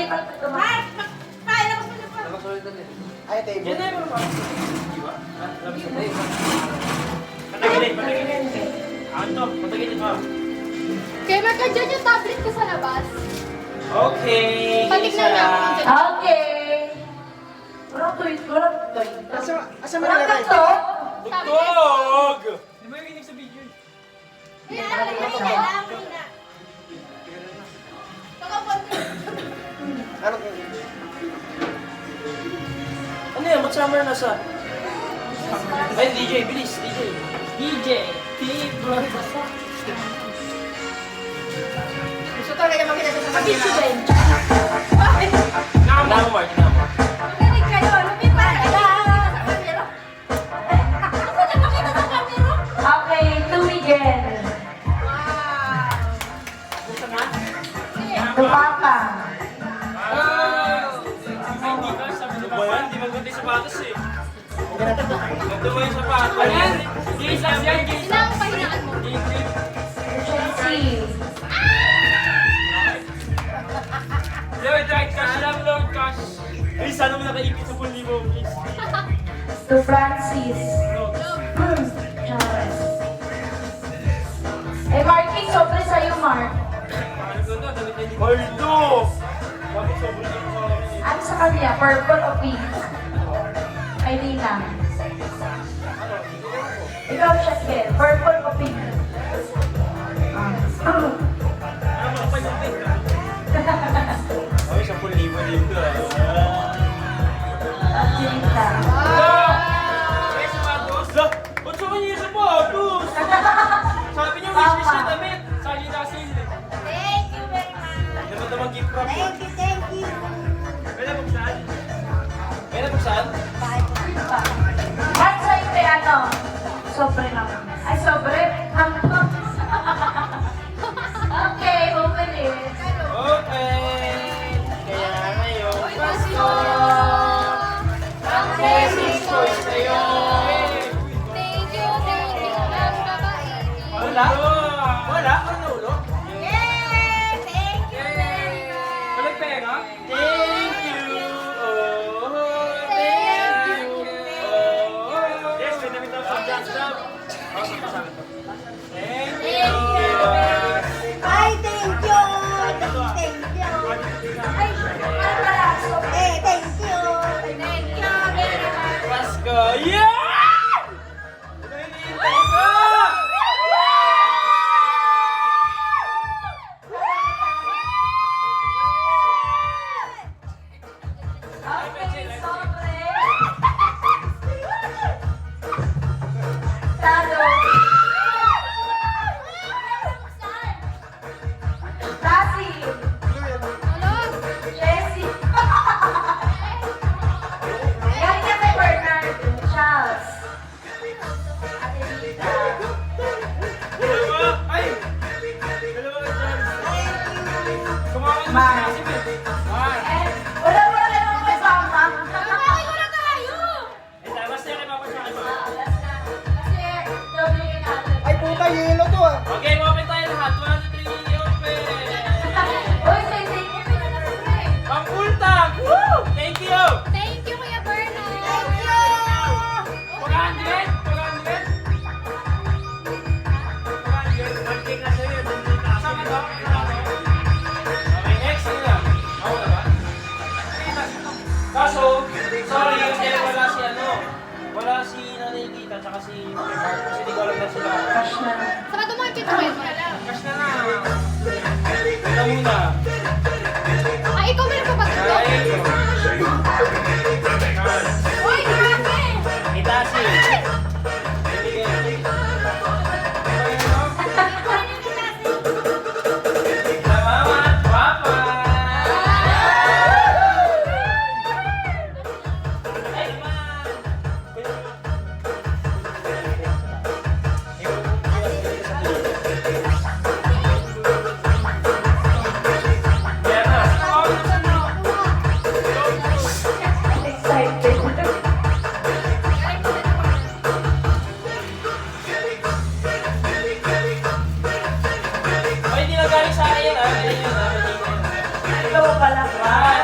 Mark! Kaya labas mo na po. Labas ulit ulit. Ay, table. Yan na yung mga. Di ba? Labas ulit. Patagilid, patagilid. Anto, patagilid mo. Kaya magka-dyan yung tablet ko sa labas. Okay. Patignan na ako. Okay. Walang tuwid, walang tuwid. Asa mo Walang nilagay? kanto. Bugtog! Di ba yung inig sa video? Kaya lang, Ano? Ano yan? Ba't summer na sa? Ay, DJ, bilis, DJ. DJ, T-Bro. Gusto talaga makita sa Pabisyo kanila. din. Kinama mo, Mark, kinama mo. Magaling kayo. Lupit pa kayo. Sa camera. Ako na makita sa camera. Okay, to Miguel. Wow. Gusto na? To Papa. Ano ba yan? Di maganda yung sapatos eh. Ganda mo yung sapatos. Ayan! Jesus yan, Jesus! Ilang pahinaan mo? Chelsea. Lord, right cash lang, Lord cash. Please, sana mo nakaipit sa 1,000, please. To Francis. Charles. Eh, Marking, sobre sa'yo, Mark. Maldo! Bakit sobrang yung sa akin eh? Ano sa kanya? Purple o pink? Ay, Lina. Ikaw, Shakir. Purple o pink? Ano mo pa yung pink ah? Ay, 10,000 dito ah. At Lina. Ay, sapatos? Ba't sa kanya yung sapatos? Sabi niyo, wish niya damit. Sali na sili. Thank you very much. Dapat naman gift wrap yun. Thank you, thank you. Pwede buksan? Pwede buksan? Mark, sa'yo kay ano? Sobre naman. Ay, sobre? Okay, open it. Okay! Kaya ngayon, Pasko! Ang Blessings ko sa'yo! Thank you, thank you. Ang babait. Wala? Wala? Wala na ulo? Yay! Thank you very much. Walang pera? Thank you! Oh, Thank thank you. you! Oh, yes, may damit daw sa dance shop. Oh, sabi ko. Thank you! Ay, thank you. Thank you. Ay, ano pala? Sobre. Thank you. Thank you very much. Pasko! Yeah! Ito yung hinihintay ko! Okay, sobre. Talo. Tasi. Jessie. Galing yan kay Bernard. Charles. Ate Lita. Dalawa! Ay! Dalawa ka dyan! Kumawa ka Mar. naman si Cassie, Mar! Eh, wala na naman kasama. Bakit wala tayo? Eh, tapos na kay Papa sa akin. Last na. Kasi, doble natin. Ay, puta, yelo to ah. Okay, open tayo lahat. 1, 2, 3, open! Uy, sige. Ang ultang! Woo! Thank you! Thank you, Kuya Bernard. Thank you. 400? 400? 400? One cake na sa'yo. Saan ka to? Okay, next. Ano lang? Ako na ba? Kaso, sorry, kasi wala si ano. Wala si Nanay Tita, tsaka si Kuya Mark. Kasi di ko alam na sila. Cash na. Saka dumaan kita ngayon. Cash na na. Ito muna. Ah, ikaw meron pa ba ito? Ay, Uy, grabe! Itasi. Salamat, Papa! Ay, naman! Yan na. Excited. Ay, hindi na galing sa akin yan, ah. Ikaw pala. Ah,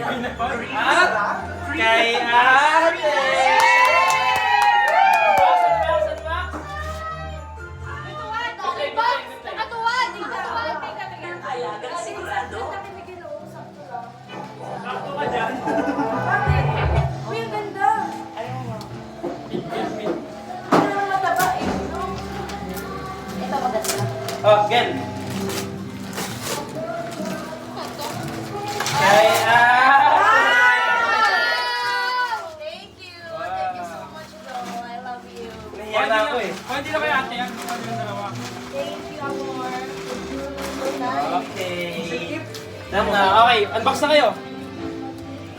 At kay ate! Saan ba? Sakto ka dyan. Uy, ang ganda. Pin. Ano naman mataba eh. Ito maganda. Oh, Gen. Kay ate! Thank you. Thank you so much, doll. I love you. Nahiya na ako eh. Pwede na kay ate yan. Pwede na dalawa. Thank you, amor. Okay. Okay, unbox na kayo.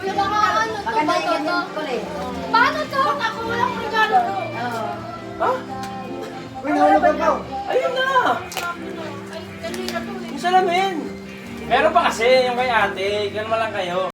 Kuya, baka ano to? Maganda Bato yung to? ganyan ulit. Paano to? Ako walang regalo to. Oo. Ha? Uy, nahulog ang pao. Ayun na! Ay, kanina to eh. Yung salamin! Meron pa kasi yung kay ate, kalma lang kayo.